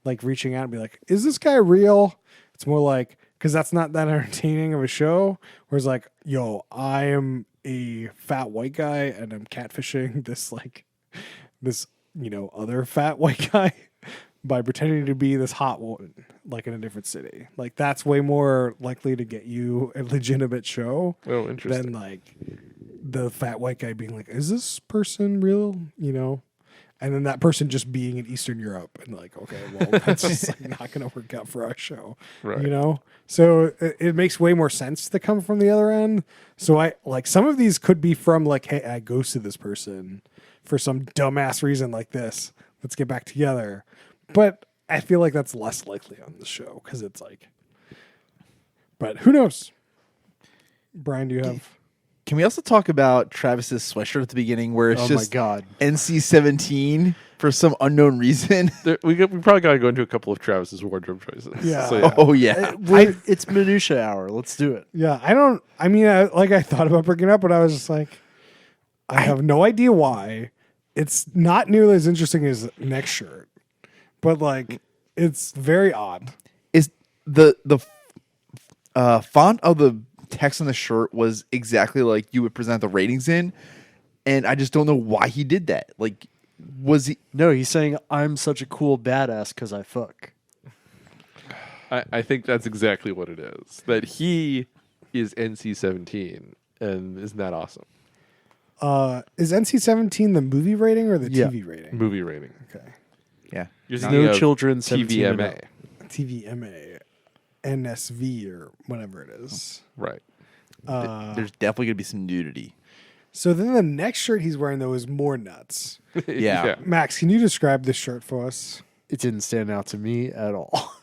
like reaching out and be like, is this guy real? It's more like, because that's not that entertaining of a show. Whereas like, yo, I am a fat white guy and I'm catfishing this other fat white guy by pretending to be this hot woman, like in a different city. Like that's way more likely to get you a legitimate show. Oh, interesting. Than like the fat white guy being like, is this person real? And then that person just being in Eastern Europe and like, okay, well, that's just like not going to work out for our show, right. So it makes way more sense to come from the other end. So I like some of these could be from like, hey, I ghosted this person for some dumbass reason like this. Let's get back together. But I feel like that's less likely on the show because it's like, but who knows? Brian, do you have? Can we also talk about Travis's sweatshirt at the beginning, where it's Oh my just God. NC-17 for some unknown reason? We probably got to go into a couple of Travis's wardrobe choices. Yeah. So, Oh yeah, It's minutia hour. Let's do it. Yeah, I thought about bringing it up, but I was just like, I have no idea why. It's not nearly as interesting as next shirt, but like, it's very odd. is the font of the text on the shirt was exactly like you would present the ratings in, and I just don't know why he did that. Like, was he? No, he's saying I'm such a cool badass because I fuck. I think that's exactly what it is. That he is NC-17, and isn't that awesome? Is NC-17 the movie rating or the Yeah. TV rating? Movie rating. Okay. Yeah, You're No thinking of children 17 and TVMA. up. TVMA, NSV, or whatever it is. Right. there's definitely gonna be some nudity. So then the next shirt he's wearing, though, is more nuts. Yeah. Max, can you describe this shirt for us? It didn't stand out to me at all.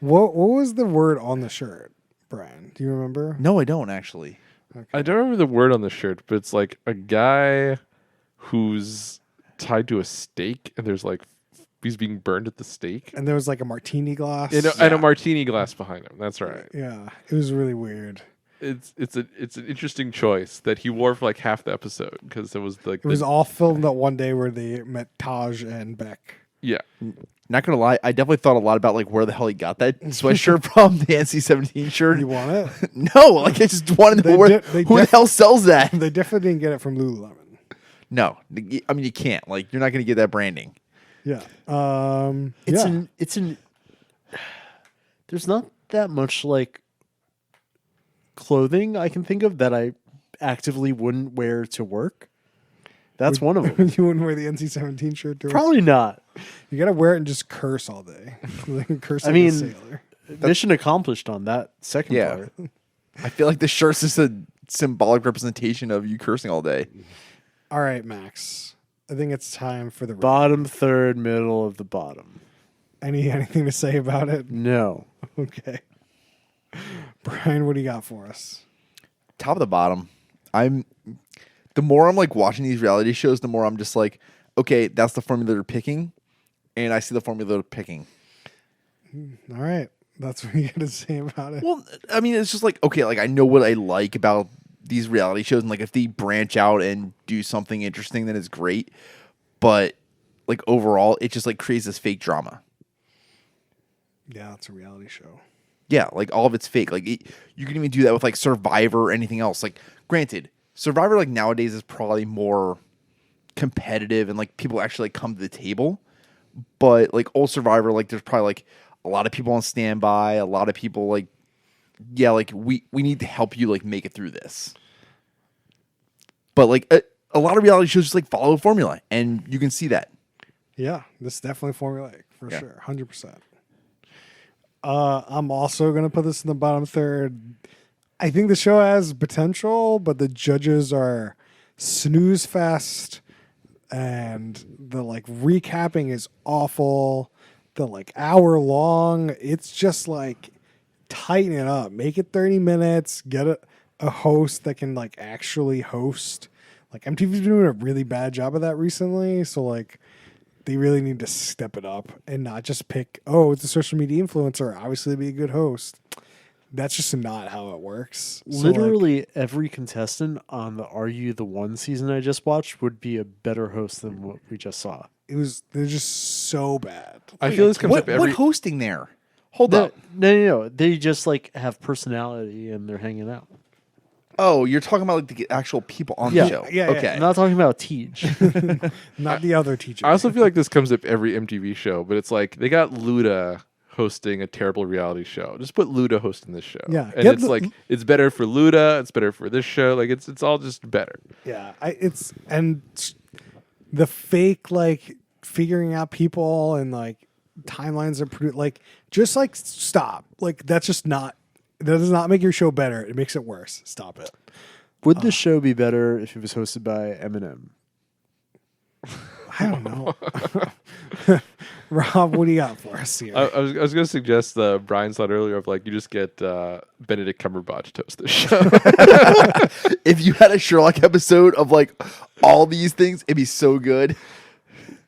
What was the word on the shirt, Brian? Do you remember? No, I don't actually. I don't remember the word on the shirt, but it's like a guy who's tied to a stake, and there's like he's being burned at the stake, And there was like a martini glass. and a martini glass behind him. That's right. Yeah, it was really weird. It's an interesting choice that he wore for like half the episode because it was like It was all filmed that one day where they met Taj and Beck. yeah. Not gonna lie, I definitely thought a lot about like where the hell he got that sweatshirt from, the NC-17 shirt. You want it? No, like I just wanted to know who the hell sells that. They definitely didn't get it from Lululemon. No, I mean you can't. Like you're not gonna get that branding. Yeah. It's an there's not that much like clothing I can think of that I actively wouldn't wear to work. That's one of them. You wouldn't wear the NC-17 shirt to work? Probably not. You gotta wear it and just curse all day. Like, curse like I mean, a sailor. Mission accomplished on that second Yeah. part. I feel like the shirt's just a symbolic representation of you cursing all day. All right, Max. I think it's time for the Bottom third, middle of the bottom. anything to say about it? No. Okay. Brian, what do you got for us? Top of the bottom. The more I'm like watching these reality shows, the more I'm just like, okay, that's the formula they're picking, and I see the formula they're picking. All right. That's what you got to say about it. Well, I mean, it's just like, okay, like I know what I like about these reality shows, and like if they branch out and do something interesting, then it's great. But like overall, it just like creates this fake drama. Yeah, it's a reality show. Yeah, like all of it's fake. Like you can even do that with like Survivor or anything else. Like, granted, Survivor like nowadays is probably more competitive and like people actually like come to the table. But like old Survivor, like there's probably like a lot of people on standby, a lot of people like, yeah, like we need to help you like make it through this. But like a lot of reality shows just like follow a formula, and you can see that. Yeah, this is definitely formulaic for Yeah. sure. 100%. I'm also going to put this in the bottom third. I think the show has potential, but the judges are snooze fest, and the like recapping is awful. The like hour long, it's just like tighten it up, make it 30 minutes, get a host that can like actually host. Like MTV's been doing a really bad job of that recently, so like they really need to step it up and not just pick, oh, it's a social media influencer, obviously be a good host. That's just not how it works. So, like, Literally every contestant on the Are You the One season I just watched would be a better host than what we just saw. they're just so bad. I feel this comes What up every. hosting there? Hold No, up. no. They just like have personality and they're hanging out. Oh, you're talking about like the actual people on Yeah. the show. Yeah, yeah. Okay. I'm not talking about Teach. Not the other teacher. I also feel like this comes up every MTV show, but it's like they got Luda hosting a terrible reality show. Just put Luda hosting this show. Yeah, And get it's the- like it's better for Luda, it's better for this show. Like it's all just better. Yeah, the fake like figuring out people and like timelines are pretty like just like stop. Like that's just not, that does not make your show better. It makes it worse. Stop it. Would the show be better if it was hosted by Eminem? I don't know. Rob, what do you got for us here? I was going to suggest the Brian's thought earlier of like you just get Benedict Cumberbatch to host the show. If you had a Sherlock episode of like all these things, it'd be so good.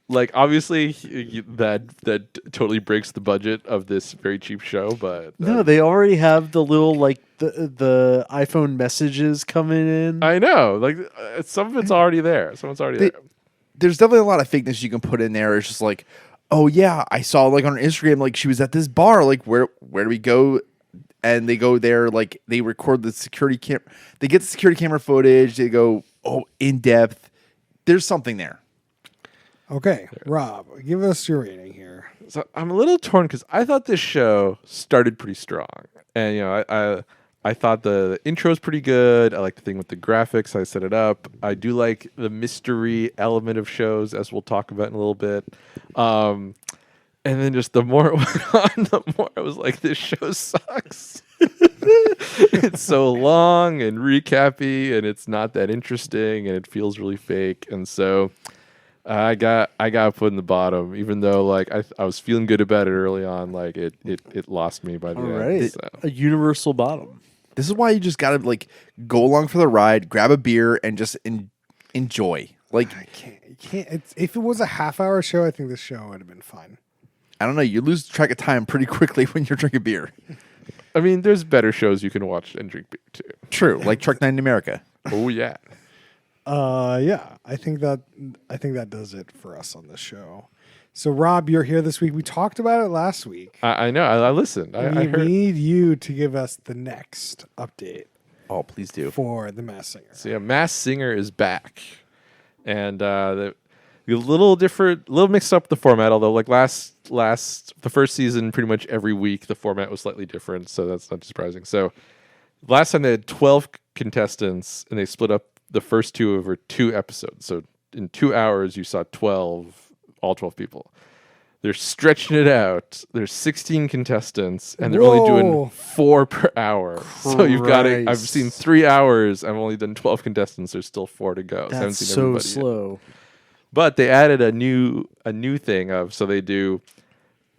Like obviously that totally breaks the budget of this very cheap show, but No, they already have the little like the iPhone messages coming in. I know like some of it's already there. Someone's already there. There's definitely a lot of fakeness you can put in there. It's just like, oh yeah, I saw like on her Instagram, like she was at this bar. Like where do we go? And they go there, like they record the security camera. They get the security camera footage. They go, oh, in depth. There's something there. Okay, Rob, give us your rating here. So I'm a little torn because I thought this show started pretty strong, and you know I thought the intro is pretty good. I like the thing with the graphics. I set it up. I do like the mystery element of shows, as we'll talk about in a little bit. And then just the more it went on, the more I was like, this show sucks. It's so long and recappy, and it's not that interesting, and it feels really fake. And so I got put in the bottom, even though like I was feeling good about it early on. Like it lost me by the All end. right, So. a universal bottom. This is why you just gotta like go along for the ride, grab a beer, and just enjoy. Like I can't. You can't. If it was a half-hour show, I think this show would have been fine. I don't know, you lose track of time pretty quickly when you're drinking beer. I mean, there's better shows you can watch and drink beer too. True, like Truck 9 in America. Oh yeah. Yeah, I think that does it for us on this show. So, Rob, you're here this week. We talked about it last week. I know. I listened. I we heard. need you to give us the next update Oh, please do. for The Masked Singer. So yeah, Masked Singer is back, and the little different, little mixed up the format. Although like the first season, pretty much every week the format was slightly different, so that's not surprising. So last time they had 12 contestants, and they split up the first two over 2 episodes. So in 2 hours, you saw all 12 people. They're stretching it out. There's 16 contestants, and they're only doing Whoa. 4 per hour. So you've got it. I've Christ. seen 3 hours. I've only done 12 contestants. There's still 4 to go. So I haven't That's seen so everybody yet. slow. But they added a new thing of, so they do,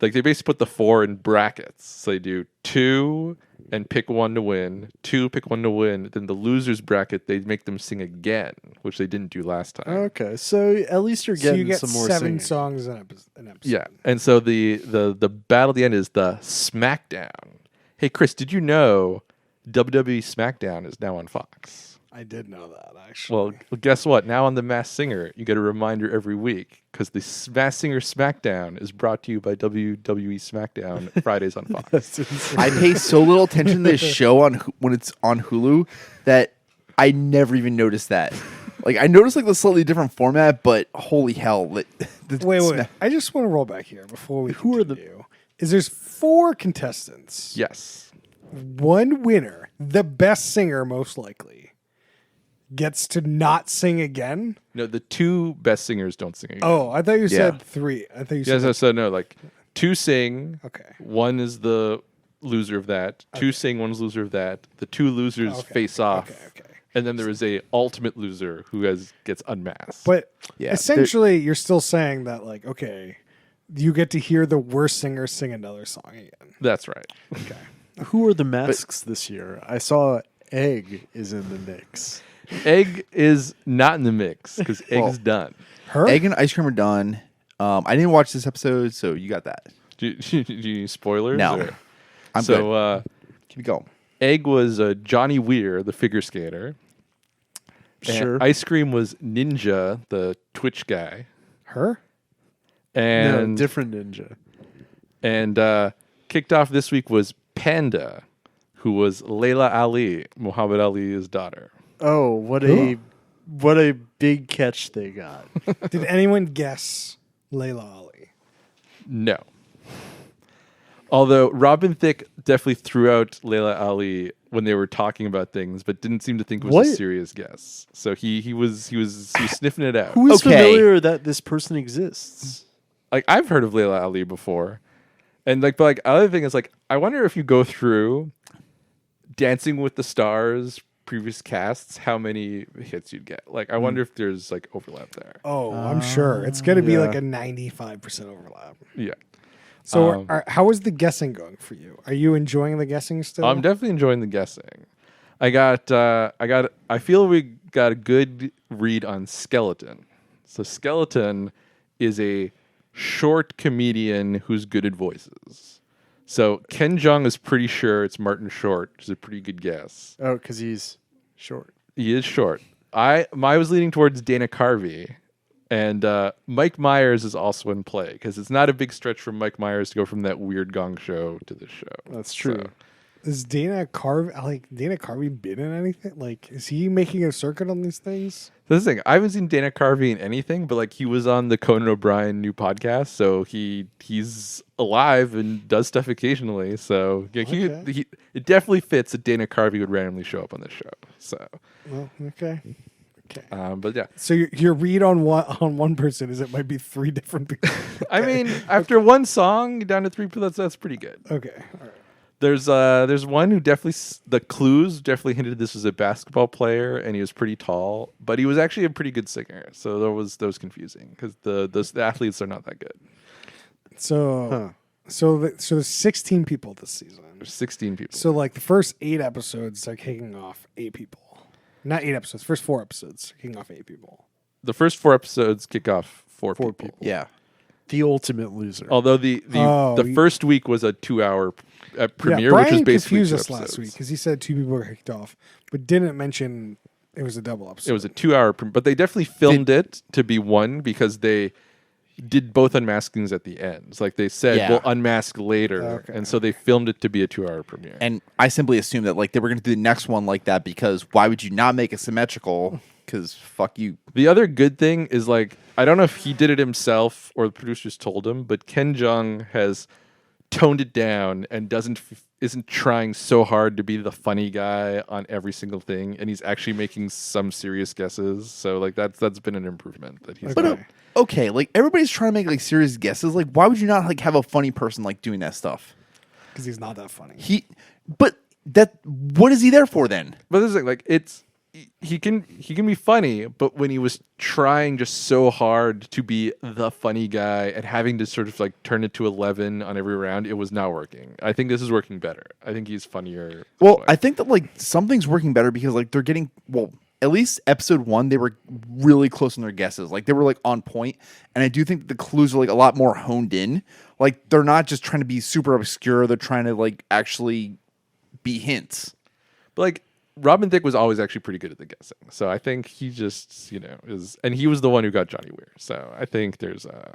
like they basically put the 4 in brackets. So they do 2 and pick 1 to win, 2 pick 1 to win. Then the losers bracket, they make them sing again, which they didn't do last time. Okay, so at least you're So getting you get some more 7 singing. songs an episode. Yeah, and so the battle at the end is the SmackDown. Hey, Chris, did you know WWE SmackDown is now on Fox? I did know that, actually. Well, guess what? Now on The Masked Singer, you get a reminder every week because the Masked Singer SmackDown is brought to you by WWE SmackDown Fridays on Fox. That's insane. I pay so little attention to this show when it's on Hulu that I never even noticed that. Like I noticed like the slightly different format, but holy hell! Wait. I just want to roll back here before we Who are the- continue. There's 4 contestants. Yes. 1 winner, the best singer most likely, gets to not sing again. No, the 2 best singers don't sing again. Oh, I thought you Yeah. said 3. I thought you Yes, said so no, like 2 sing. okay. 1 is the loser of that. 2 sing, 1's loser of that. The 2 losers Okay, face off. Okay. And then there is a ultimate loser who gets unmasked. But Yeah, essentially, you're still saying that, like, okay, you get to hear the worst singer sing another song again. That's right. Okay. Who are the masks this year? I saw Egg is in the mix. Egg is not in the mix because Egg's done. Her? Egg and ice cream are done. I didn't watch this episode, so you got that. Do you need spoilers? No. or- I'm so, good. Keep it going. Egg was Johnny Weir, the figure skater. And Sure. Ice Cream was Ninja, the Twitch guy. Her? And No, different ninja. and kicked off this week was Panda, who was Layla Ali, Muhammad Ali's daughter. Oh, what a big catch they got. Did anyone guess Layla Ali? No. Although Robin Thicke definitely threw out Layla Ali when they were talking about things, but didn't seem to think it was a What? serious guess. So he was sniffing it out. Who is Okay. familiar that this person exists? Like I've heard of Layla Ali before, and like, but like other thing is like I wonder if you go through Dancing with the Stars previous casts, how many hits you'd get. Like, I wonder if there's like overlap there. Oh, I'm sure it's going to be yeah. like a 95% overlap. Yeah. So, how is the guessing going for you? Are you enjoying the guessing still? I'm definitely enjoying the guessing. I feel we got a good read on Skeleton. So Skeleton is a short comedian who's good at voices. So Ken Jeong is pretty sure it's Martin Short, which is a pretty good guess. Oh, because he's short. He is short. I was leaning towards Dana Carvey, and Mike Myers is also in play because it's not a big stretch for Mike Myers to go from that weird Gong Show to this show. That's true. So, Is Dana Carvey been in anything? Like, is he making a circuit on these things? that's the thing. I haven't seen Dana Carvey in anything, but like he was on the Conan O'Brien new podcast, so he's alive and does stuff occasionally. So yeah, Okay. it definitely fits that Dana Carvey would randomly show up on this show. So, Well, okay. but yeah, So your read on one person is it might be three different people. I mean, after one song down to three people, that's pretty good. Okay. All right. There's one who definitely the clues definitely hinted this was a basketball player and he was pretty tall, but he was actually a pretty good singer. So that was confusing because the athletes are not that good. So there's 16 people this season. There's 16 people. So like the first 8 episodes are kicking off 8 people. Not 8 episodes. First 4 episodes are kicking off 8 people. The first 4 episodes kick off 4 people. Yeah. The ultimate loser. Although the first week was a 2-hour premiere, Brian which was basically confused 2 us last episodes. week because he said 2 people were kicked off, but didn't mention it was a double episode. It was a 2-hour, but they definitely filmed it to be one because they did both unmaskings at the end. It's like they said, Yeah. we'll unmask later, Okay. and so they filmed it to be a 2-hour premiere. And I simply assumed that like they were going to do the next one like that because why would you not make it symmetrical? Because fuck you. The other good thing is like I don't know if he did it himself or the producers told him, but Ken Jeong has toned it down and isn't trying so hard to be the funny guy on every single thing, and he's actually making some serious guesses. So like that's been an improvement that he's But, done. Okay, like everybody's trying to make like serious guesses. Like, why would you not like have a funny person like doing that stuff? because he's not that funny. But what is he there for then? But this is like he can be funny, but when he was trying just so hard to be the funny guy and having to sort of like turn it to 11 on every round, it was not working. I think this is working better. I think he's funnier. Well, I think that like something's working better because like they're getting at least episode 1 they were really close in their guesses. Like they were like on point, and I do think that the clues are like a lot more honed in. Like they're not just trying to be super obscure. They're trying to like actually be hints. But like Robin Thicke was always actually pretty good at the guessing. So I think he just, is, and he was the one who got Johnny Weir. So I think there's a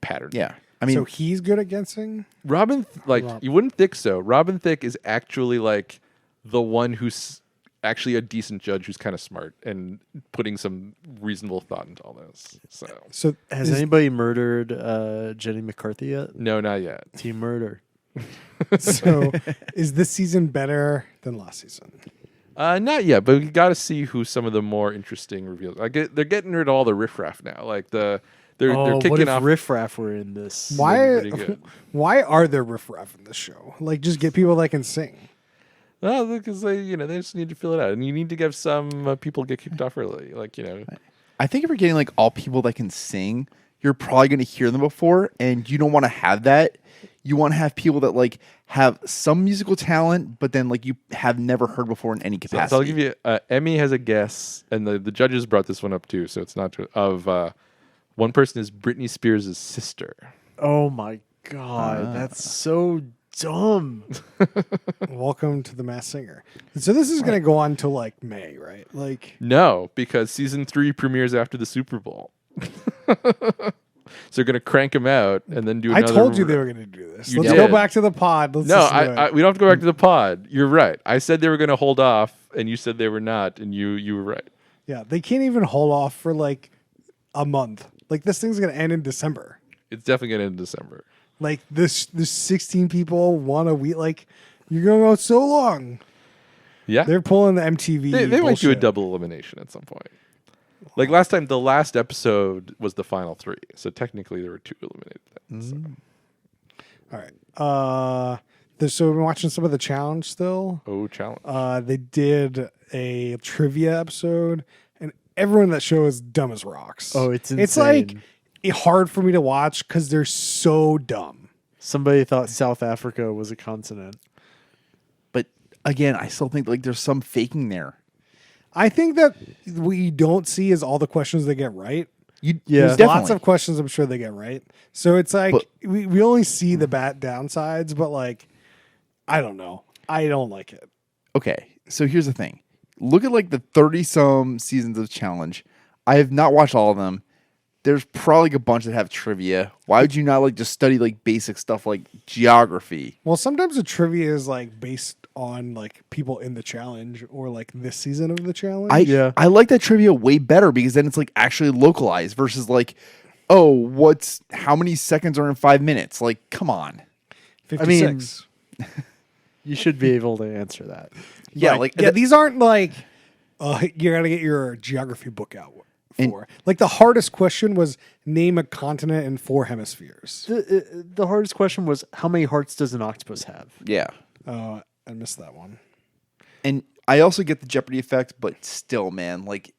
pattern. Yeah, I mean, So he's good at guessing. You wouldn't think so. Robin Thicke is actually like the one who's actually a decent judge who's kind of smart and putting some reasonable thought into all this. So Has anybody murdered Jenny McCarthy yet? no, not yet. Team murder. So is this season better than last season? Not yet, but we got to see who some of the more interesting reveals. They're getting rid of all the riffraff now. Like they're what kicking if off. riffraff were in this? Why? pretty good. Why are there riffraff in this show? Like, just get people that can sing. Well, because they just need to fill it out, and you need to give some people get kicked off early. I think if you're getting like all people that can sing, you're probably going to hear them before, and you don't want to have that. You want to have people that like have some musical talent, but then like you have never heard before in any capacity. So I'll give you. Emmy has a guess, and the judges brought this one up too. So it's not one person is Britney Spears' sister. Oh my god, that's so dumb. Welcome to the Masked Singer. So this is going to go on till like May, right? Like, No, because season 3 premieres after the Super Bowl. So they're going to crank them out and then do I another. told you they were going to do this. You Let's did. go back to the pod. Let's No, listen to it. we don't have to go back to the pod. You're right. I said they were going to hold off, and you said they were not, and you were right. Yeah, they can't even hold off for like a month. Like this thing's going to end in December. It's definitely going to end in December. Like this 16 people, one a week. Like you're going to go so long. Yeah, They're pulling the MTV. they might do a bullshit. double elimination at some point. Like last time, the last episode was the final 3, so technically there were 2 eliminated. Then, so. All right. So we've been watching some of the challenge still. Oh, challenge. They did a trivia episode, and everyone in that show is dumb as rocks. Oh, it's It's like insane. hard for me to watch because they're so dumb. Somebody thought South Africa was a continent. But again, I still think like there's some faking there. I think that what you don't see is all the questions they get right. You, Yeah. There's definitely. lots of questions I'm sure they get right. So it's like But- we only see the bad downsides, but like I don't know. I don't like it. Okay, so here's the thing. Look at like the 30-some seasons of Challenge. I have not watched all of them. There's probably a bunch that have trivia. Why would you not like just study like basic stuff like geography? Well, sometimes the trivia is like based on like people in the challenge or like this season of the challenge. I like that trivia way better because then it's like actually localized versus like, oh, how many seconds are in 5 minutes? Like, come on. 56. You should be able to answer that. Yeah, these aren't like you got to get your geography book out And- for. Like the hardest question was name a continent in 4 hemispheres. The hardest question was, how many hearts does an octopus have? yeah. I missed that one. And I also get the Jeopardy effect, but still, man, like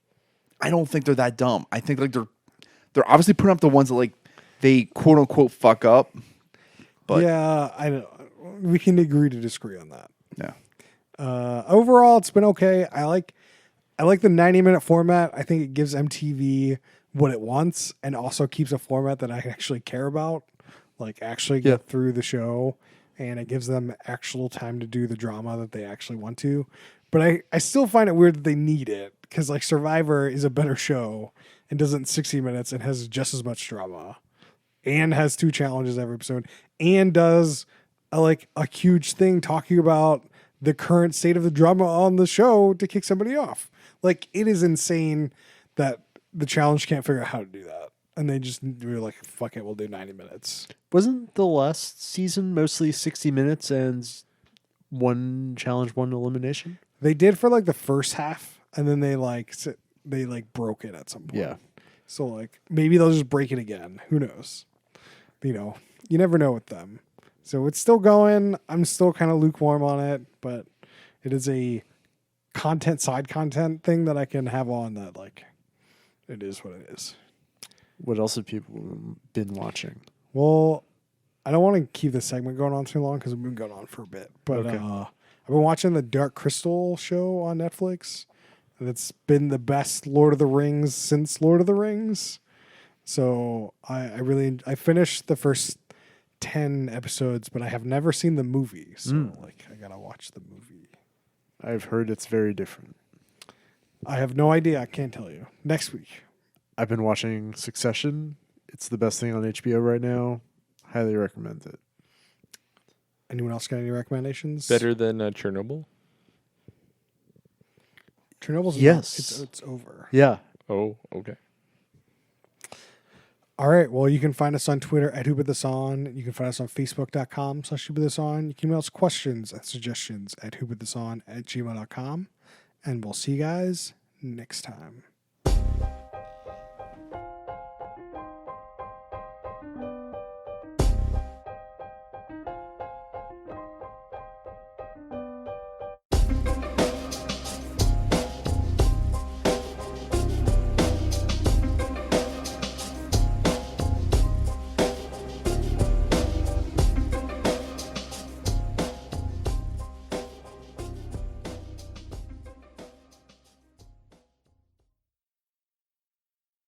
I don't think they're that dumb. I think like they're obviously putting up the ones that like they quote unquote fuck up. But yeah, I don't. We can agree to disagree on that. yeah. Overall, it's been okay. I like the 90-minute format. I think it gives MTV what it wants, and also keeps a format that I actually care about, like actually get through the show, and it gives them actual time to do the drama that they actually want to. But I still find it weird that they need it because like Survivor is a better show and does it in 60 minutes and has just as much drama, and has 2 challenges every episode, and does a huge thing talking about the current state of the drama on the show to kick somebody off. Like, it is insane that the challenge can't figure out how to do that. And they just were like, fuck it, we'll do 90 minutes. Wasn't the last season mostly 60 minutes and 1 challenge, 1 elimination? They did for like the first half, and then they broke it at some point. Yeah. So like maybe they'll just break it again. Who knows? You know, you never know with them. So it's still going. I'm still kind of lukewarm on it, but it is a side content thing that I can have on that like it is what it is. What else have people been watching? Well, I don't want to keep this segment going on too long because we've been going on for a bit. But Okay. I've been watching the Dark Crystal show on Netflix. It's been the best Lord of the Rings since Lord of the Rings. So I finished the first 10 episodes, but I have never seen the movie. So I gotta watch the movie. I've heard it's very different. I have no idea. I can't tell you. Next week. I've been watching Succession. It's the best thing on HBO right now. Highly recommend it. Anyone else got any recommendations? Better than Chernobyl? Chernobyl's Yes. it's over. Yeah. Oh, okay. All right. Well, you can find us on Twitter at whoputthison. You can find us on Facebook.com/whoputthison. You can email us questions and suggestions at whoputthison@gmail.com. And we'll see you guys next time.